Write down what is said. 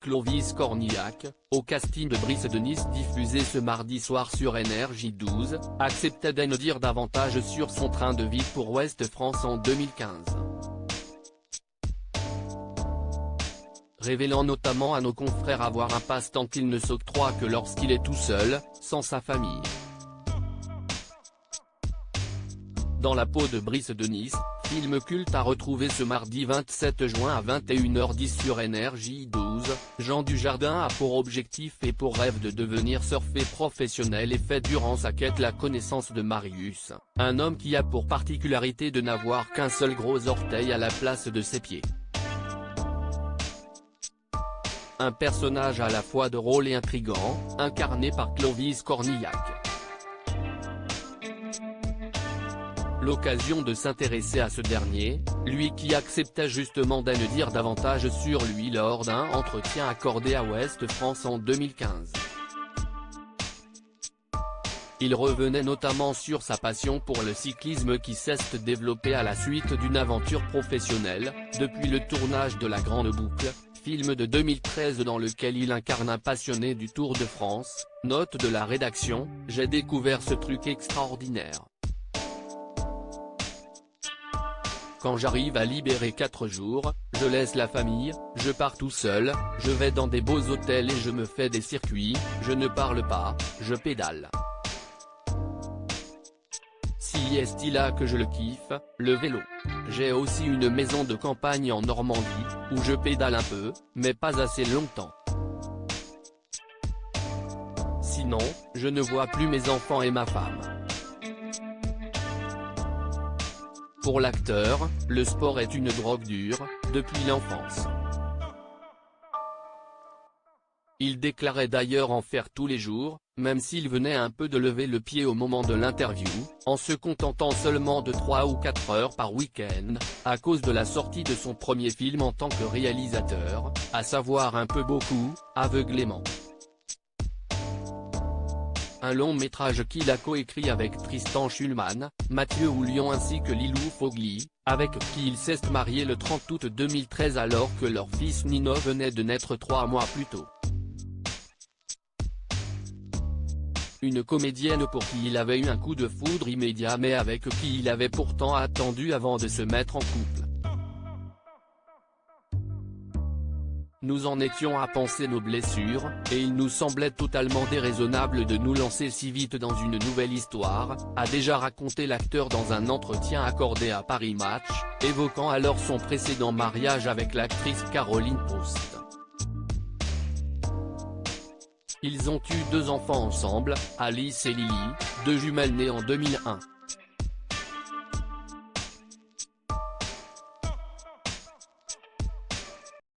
Clovis Cornillac, au casting de Brice de Nice diffusé ce mardi soir sur Énergie 12, acceptait d'en dire davantage sur son train de vie pour Ouest France en 2015. Révélant notamment à nos confrères avoir un passe-temps qu'il ne s'octroie que lorsqu'il est tout seul, sans sa famille. Dans la peau de Brice de Nice, film culte à retrouver ce mardi 27 juin à 21h10 sur Énergie 12, Jean Dujardin a pour objectif et pour rêve de devenir surfeur professionnel et fait durant sa quête la connaissance de Marius, un homme qui a pour particularité de n'avoir qu'un seul gros orteil à la place de ses pieds. Un personnage à la fois drôle et intrigant, incarné par Clovis Cornillac. L'occasion de s'intéresser à ce dernier, lui qui acceptait justement d'en dire davantage sur lui lors d'un entretien accordé à Ouest France en 2015. Il revenait notamment sur sa passion pour le cyclisme qui s'est développée à la suite d'une aventure professionnelle, depuis le tournage de La Grande Boucle, film de 2013 dans lequel il incarne un passionné du Tour de France. Note de la rédaction, j'ai découvert ce truc extraordinaire. Quand j'arrive à libérer 4 jours, je laisse la famille, je pars tout seul, je vais dans des beaux hôtels et je me fais des circuits, je ne parle pas, je pédale. Si est-il là que je le kiffe, le vélo. J'ai aussi une maison de campagne en Normandie, où je pédale un peu, mais pas assez longtemps. Sinon, je ne vois plus mes enfants et ma femme. Pour l'acteur, le sport est une drogue dure, depuis l'enfance. Il déclarait d'ailleurs en faire tous les jours, même s'il venait un peu de lever le pied au moment de l'interview, en se contentant seulement de 3 ou 4 heures par week-end, à cause de la sortie de son premier film en tant que réalisateur, à savoir Un peu beaucoup, Aveuglément. Un long métrage qu'il a coécrit avec Tristan Schulman, Mathieu Houlion ainsi que Lilou Fogli, avec qui il s'est marié le 30 août 2013 alors que leur fils Nino venait de naître 3 mois plus tôt. Une comédienne pour qui il avait eu un coup de foudre immédiat mais avec qui il avait pourtant attendu avant de se mettre en couple. Nous en étions à penser nos blessures, et il nous semblait totalement déraisonnable de nous lancer si vite dans une nouvelle histoire, a déjà raconté l'acteur dans un entretien accordé à Paris Match, évoquant alors son précédent mariage avec l'actrice Caroline Proust. Ils ont eu 2 enfants ensemble, Alice et Lily, 2 jumelles nées en 2001.